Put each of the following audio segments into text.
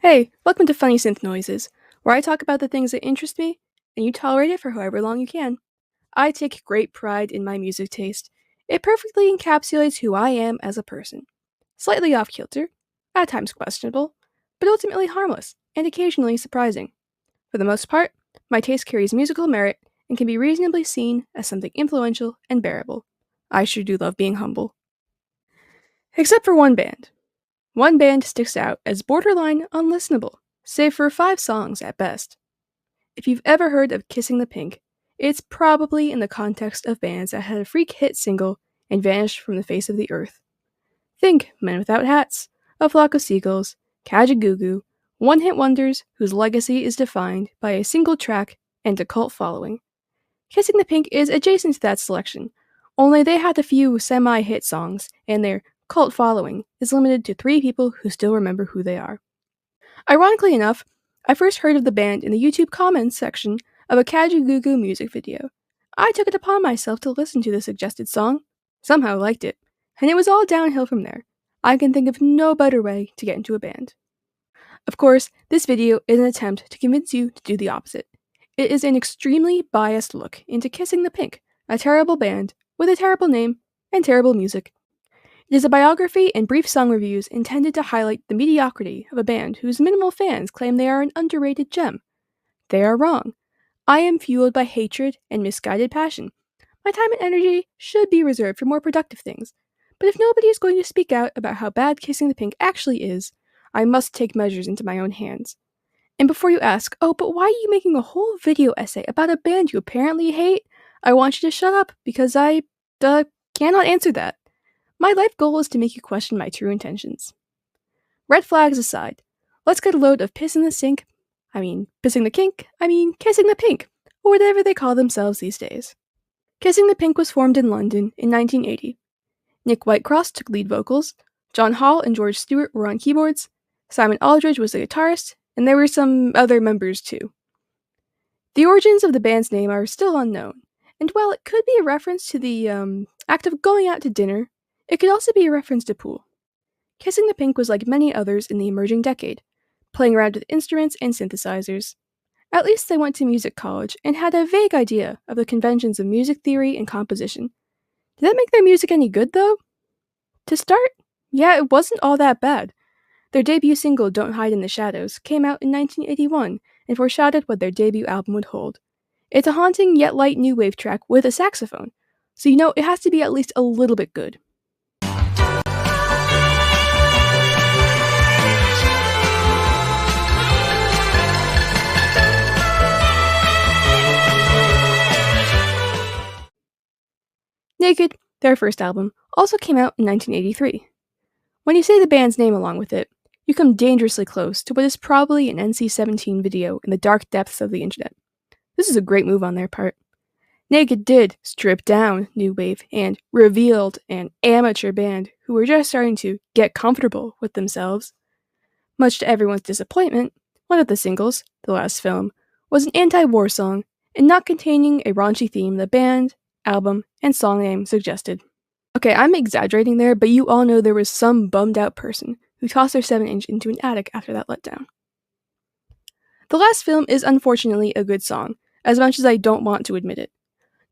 Hey, welcome to Funny Synth Noises, where I talk about the things that interest me, and you tolerate it for however long you can. I take great pride in my music taste. It perfectly encapsulates who I am as a person. Slightly off kilter, at times questionable, but ultimately harmless, and occasionally surprising. For the most part, my taste carries musical merit and can be reasonably seen as something influential and bearable. I sure do love being humble. Except for one band. One band sticks out as borderline unlistenable, save for 5 songs at best. If you've ever heard of Kissing the Pink, it's probably in the context of bands that had a freak hit single and vanished from the face of the earth. Think Men Without Hats, A Flock of Seagulls, Kajagoogoo, one-hit wonders whose legacy is defined by a single track and a cult following. Kissing the Pink is adjacent to that selection, only they had a few semi-hit songs, and their cult following is limited to 3 people who still remember who they are. Ironically enough, I first heard of the band in the YouTube comments section of a Kajagoogoo music video. I took it upon myself to listen to the suggested song, somehow liked it, and it was all downhill from there. I can think of no better way to get into a band. Of course, this video is an attempt to convince you to do the opposite. It is an extremely biased look into Kissing the Pink, a terrible band with a terrible name and terrible music. It is a biography and brief song reviews intended to highlight the mediocrity of a band whose minimal fans claim they are an underrated gem. They are wrong. I am fueled by hatred and misguided passion. My time and energy should be reserved for more productive things, but if nobody is going to speak out about how bad Kissing the Pink actually is, I must take measures into my own hands. And before you ask, oh, but why are you making a whole video essay about a band you apparently hate? I want you to shut up, because I cannot answer that. My life goal is to make you question my true intentions. Red flags aside, let's get a load of Kissing the Pink, or whatever they call themselves these days. Kissing the Pink was formed in London in 1980. Nick Whitecross took lead vocals, John Hall and George Stewart were on keyboards, Simon Aldridge was the guitarist, and there were some other members too. The origins of the band's name are still unknown, and while it could be a reference to the act of going out to dinner, it could also be a reference to pool. Kissing the Pink was like many others in the emerging decade, playing around with instruments and synthesizers. At least they went to music college and had a vague idea of the conventions of music theory and composition. Did that make their music any good, though? To start, yeah, it wasn't all that bad. Their debut single, Don't Hide in the Shadows, came out in 1981 and foreshadowed what their debut album would hold. It's a haunting yet light new wave track with a saxophone, so you know it has to be at least a little bit good. Naked, their first album, also came out in 1983. When you say the band's name along with it, you come dangerously close to what is probably an NC-17 video in the dark depths of the internet. This is a great move on their part. Naked did strip down new wave and revealed an amateur band who were just starting to get comfortable with themselves. Much to everyone's disappointment, one of the singles, The Last Film, was an anti-war song and not containing a raunchy theme the band, album, and song name suggested. Okay, I'm exaggerating there, but you all know there was some bummed out person who tossed their 7-inch into an attic after that letdown. The Last Film is unfortunately a good song, as much as I don't want to admit it.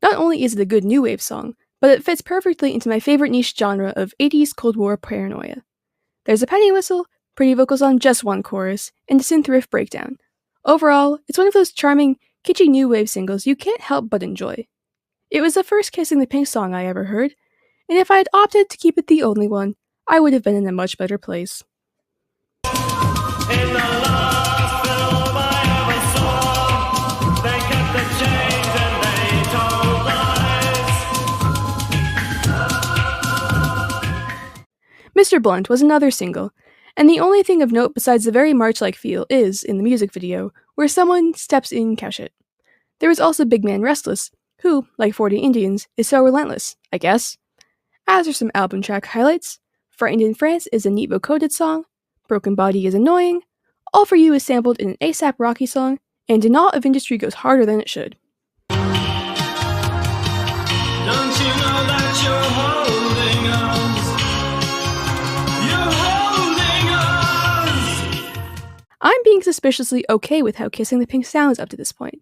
Not only is it a good new wave song, but it fits perfectly into my favorite niche genre of 80s Cold War paranoia. There's a penny whistle, pretty vocals on just one chorus, and a synth riff breakdown. Overall, it's one of those charming, kitschy new wave singles you can't help but enjoy. It was the first Kissing the Pink song I ever heard, and if I had opted to keep it the only one, I would have been in a much better place. Mr. Blunt was another single, and the only thing of note besides the very March-like feel is, in the music video, where someone steps in Cachet. There was also Big Man Restless, who, like 40 Indians, is so relentless, I guess. As are some album track highlights, Frightened in France is a neat vocoded song, Broken Body is annoying, All For You is sampled in an A$AP Rocky song, and Denial of Industry goes harder than it should. Don't you know that you're holding us? You're holding us! being suspiciously okay with how Kissing the Pink sounds up to this point.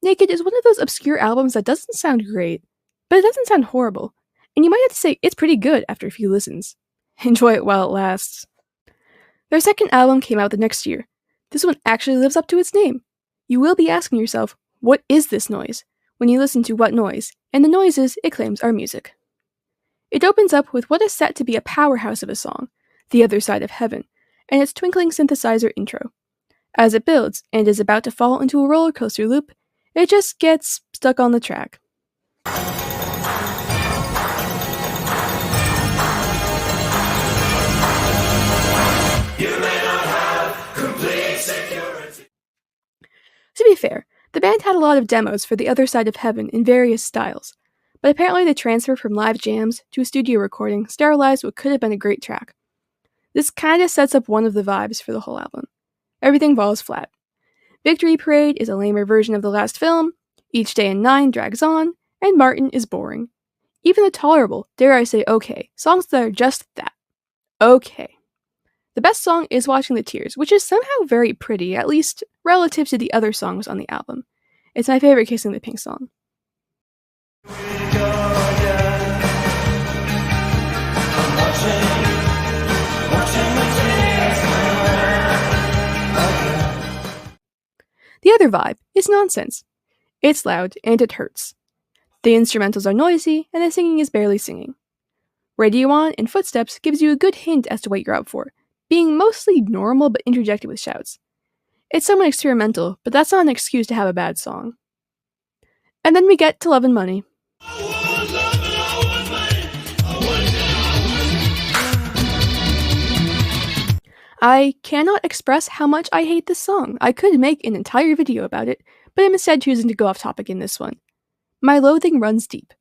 Naked is one of those obscure albums that doesn't sound great, but it doesn't sound horrible, and you might have to say it's pretty good after a few listens. Enjoy it while it lasts. Their second album came out the next year. This one actually lives up to its name. You will be asking yourself, what is this noise? When you listen to What Noise, and the noises it claims are music. It opens up with what is set to be a powerhouse of a song, The Other Side of Heaven, and its twinkling synthesizer intro. As it builds and is about to fall into a roller coaster loop, it just gets stuck on the track. To be fair, the band had a lot of demos for The Other Side of Heaven in various styles, but apparently the transfer from live jams to a studio recording sterilized what could have been a great track. This kinda sets up one of the vibes for the whole album. Everything falls flat. Victory Parade is a lamer version of the last film, Each Day in 9 drags on, and Martin is boring. Even the tolerable, dare I say okay, songs that are just that. Okay. The best song is Watching the Tears, which is somehow very pretty, at least relative to the other songs on the album. It's my favorite Kissing the Pink song. The other vibe is nonsense. It's loud and it hurts. The instrumentals are noisy and the singing is barely singing. Radio On and Footsteps gives you a good hint as to what you're up for, being mostly normal but interjected with shouts. It's somewhat experimental, but that's not an excuse to have a bad song. And then we get to Love and Money. I cannot express how much I hate this song. I could make an entire video about it, but I'm instead choosing to go off topic in this one. My loathing runs deep.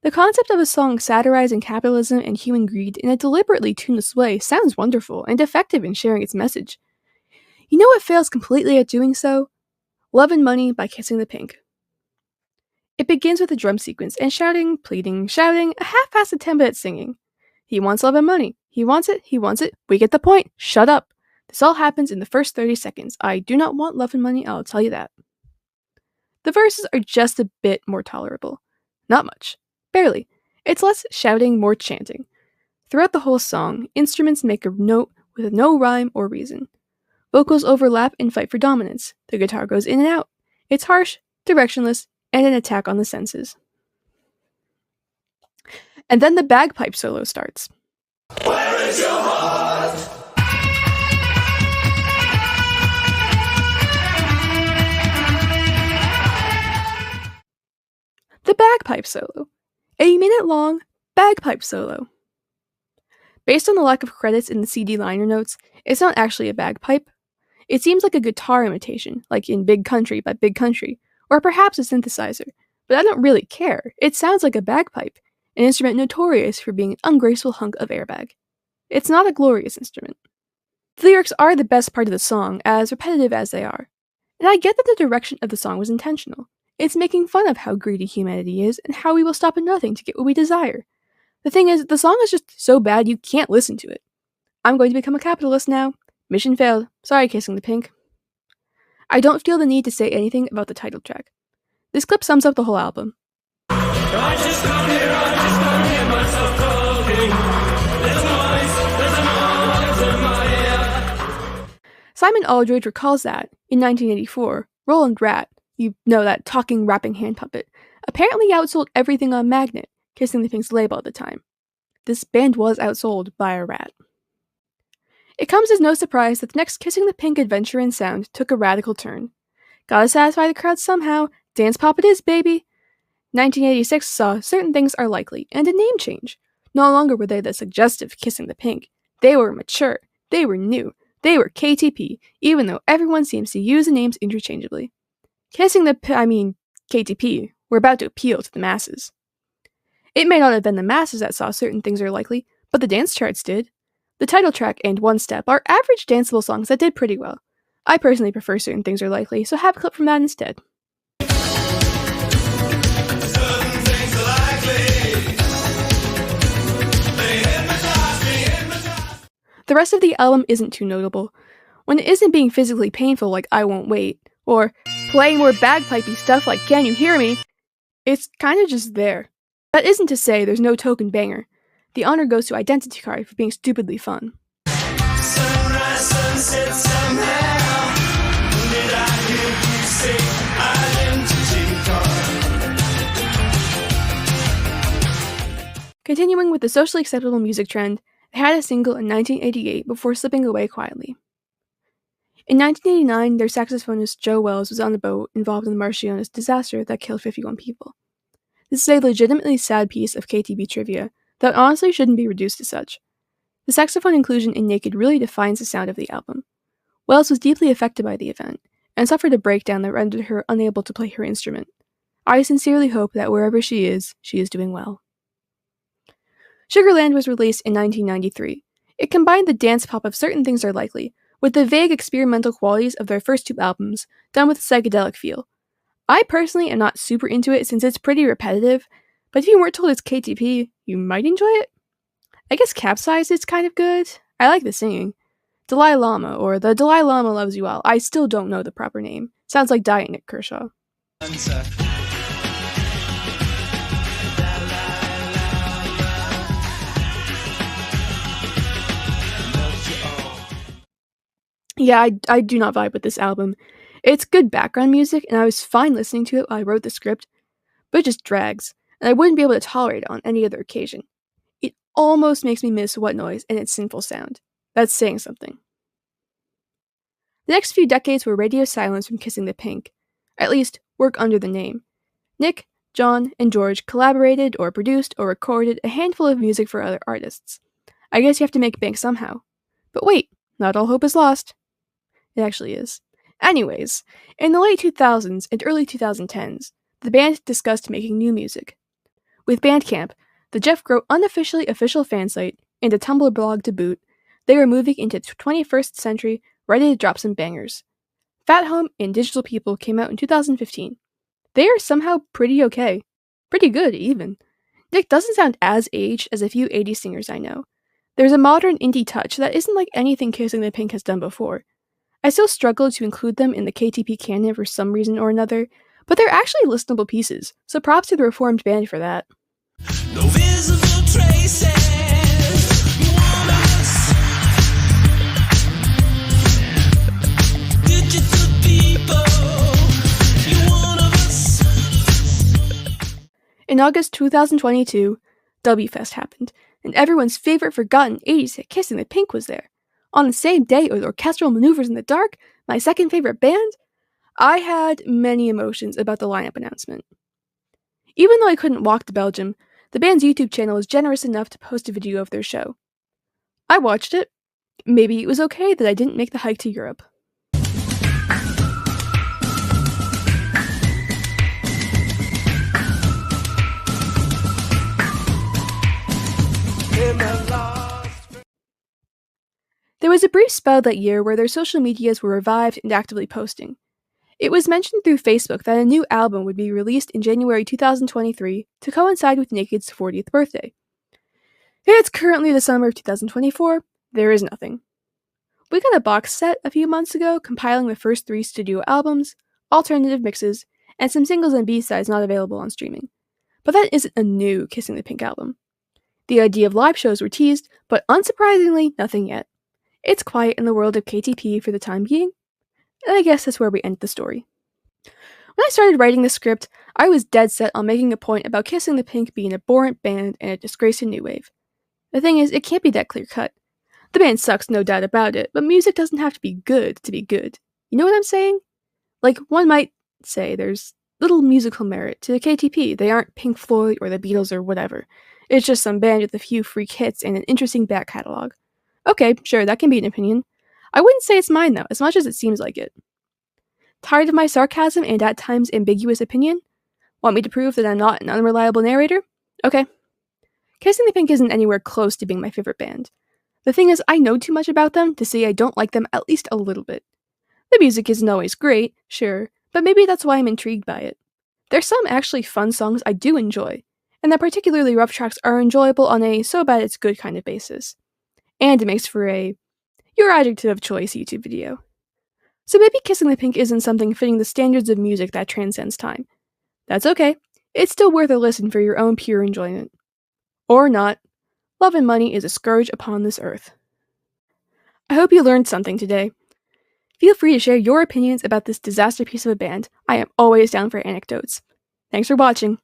The concept of a song satirizing capitalism and human greed in a deliberately tuneless way sounds wonderful and effective in sharing its message. You know what fails completely at doing so? Love and Money by Kissing the Pink. It begins with a drum sequence and shouting, pleading, shouting, a half-assed attempt at singing. He wants love and money. He wants it. We get the point. Shut up. This all happens in the first 30 seconds. I do not want love and money, I'll tell you that. The verses are just a bit more tolerable. Not much. Barely. It's less shouting, more chanting. Throughout the whole song, instruments make a note with no rhyme or reason. Vocals overlap and fight for dominance. The guitar goes in and out. It's harsh, directionless, and an attack on the senses. And then the bagpipe solo starts. Where is your heart? The bagpipe solo. A minute-long bagpipe solo. Based on the lack of credits in the CD liner notes, it's not actually a bagpipe. It seems like a guitar imitation, like in Big Country by Big Country, or perhaps a synthesizer, but I don't really care. It sounds like a bagpipe, an instrument notorious for being an ungraceful hunk of airbag. It's not a glorious instrument. The lyrics are the best part of the song, as repetitive as they are. And I get that the direction of the song was intentional. It's making fun of how greedy humanity is and how we will stop at nothing to get what we desire. The thing is, the song is just so bad you can't listen to it. I'm going to become a capitalist now. Mission failed. Sorry, Kissing the Pink. I don't feel the need to say anything about the title track. This clip sums up the whole album. I just can't hear myself talking. There's a noise in my ear. Simon Aldridge recalls that, in 1984, Roland Rat, you know, that talking, rapping hand puppet, apparently outsold everything on Magnet, Kissing the Pink's label at the time. This band was outsold by a rat. It comes as no surprise that the next Kissing the Pink adventure in sound took a radical turn. Gotta satisfy the crowd somehow, dance pop it is, baby! 1986 saw Certain Things Are Likely, and a name change. No longer were they the suggestive Kissing the Pink. They were mature, they were new, they were KTP, even though everyone seems to use the names interchangeably. KTP, were about to appeal to the masses. It may not have been the masses that saw Certain Things Are Likely, but the dance charts did. The title track and One Step are average danceable songs that did pretty well. I personally prefer Certain Things Are Likely, so have a clip from that instead. The rest of the album isn't too notable. when it isn't being physically painful like I Won't Wait, or playing more bagpipey stuff like Can You Hear Me, it's kinda just there. That isn't to say there's no token banger. The honor goes to Identity Card for being stupidly fun. Sunrise, sunset, somehow. Did I hear you say identity card? Continuing with the socially acceptable music trend, they had a single in 1988 before slipping away quietly. In 1989, their saxophonist Joe Wells was on a boat involved in the Marcianos disaster that killed 51 people. This is a legitimately sad piece of KTB trivia that honestly shouldn't be reduced to such. The saxophone inclusion in Naked really defines the sound of the album. Wells was deeply affected by the event, and suffered a breakdown that rendered her unable to play her instrument. I sincerely hope that wherever she is doing well. Sugarland was released in 1993. It combined the dance pop of Certain Things Are Likely with the vague experimental qualities of their first two albums, done with a psychedelic feel. I personally am not super into it since it's pretty repetitive, but if you weren't told it's KTP, you might enjoy it. I guess Capsize is kind of good. I like the singing. Dalai Lama, or The Dalai Lama Loves You All. I still don't know the proper name. Sounds like Diet Nick Kershaw. Yeah, I do not vibe with this album. It's good background music, and I was fine listening to it while I wrote the script, but it just drags, and I wouldn't be able to tolerate it on any other occasion. It almost makes me miss What Noise and its sinful sound. That's saying something. The next few decades were radio silence from Kissing the Pink. At least, work under the name. Nick, John, and George collaborated or produced or recorded a handful of music for other artists. I guess you have to make bank somehow. But wait, not all hope is lost. It actually is. Anyways, in the late 2000s and early 2010s, the band discussed making new music. With Bandcamp, the Jeff Groh unofficially official fan site, and a Tumblr blog to boot, they were moving into the 21st century ready to drop some bangers. Fat Home and Digital People came out in 2015. They are somehow pretty okay. Pretty good, even. Nick doesn't sound as aged as a few 80s singers I know. There's a modern indie touch that isn't like anything Kissing the Pink has done before. I still struggle to include them in the KTP canon for some reason or another, but they're actually listenable pieces, so props to the reformed band for that. No visible traces. Digital people. You one of us. In August 2022, Wfest happened, and everyone's favorite forgotten 80s hit Kissing the Pink was there. On the same day as Orchestral Maneuvers in the Dark, my second favorite band, I had many emotions about the lineup announcement. Even though I couldn't walk to Belgium, the band's YouTube channel was generous enough to post a video of their show. I watched it. Maybe it was okay that I didn't make the hike to Europe. There was a brief spell that year where their social medias were revived and actively posting. It was mentioned through Facebook that a new album would be released in January 2023 to coincide with Naked's 40th birthday. It's currently the summer of 2024. There is nothing. We got a box set a few months ago compiling the first 3 studio albums, alternative mixes, and some singles and B-sides not available on streaming. But that isn't a new Kissing the Pink album. The idea of live shows were teased, but unsurprisingly, nothing yet. It's quiet in the world of KTP for the time being, and I guess that's where we end the story. When I started writing the script, I was dead set on making a point about Kissing the Pink being a abhorrent band and a disgrace to new wave. The thing is, it can't be that clear-cut. The band sucks, no doubt about it, but music doesn't have to be good to be good. You know what I'm saying? Like, one might say there's little musical merit to the KTP. They aren't Pink Floyd or the Beatles or whatever. It's just some band with a few freak hits and an interesting back catalog. Okay, sure, that can be an opinion. I wouldn't say it's mine, though, as much as it seems like it. Tired of my sarcasm and at times ambiguous opinion? Want me to prove that I'm not an unreliable narrator? Okay. Kissing the Pink isn't anywhere close to being my favorite band. The thing is, I know too much about them to say I don't like them at least a little bit. The music isn't always great, sure, but maybe that's why I'm intrigued by it. There's some actually fun songs I do enjoy, and the particularly rough tracks are enjoyable on a so bad it's good kind of basis. And it makes for a, your adjective of choice YouTube video. So maybe Kissing the Pink isn't something fitting the standards of music that transcends time. That's okay. It's still worth a listen for your own pure enjoyment. Or not. Love and money is a scourge upon this earth. I hope you learned something today. Feel free to share your opinions about this disaster piece of a band. I am always down for anecdotes. Thanks for watching.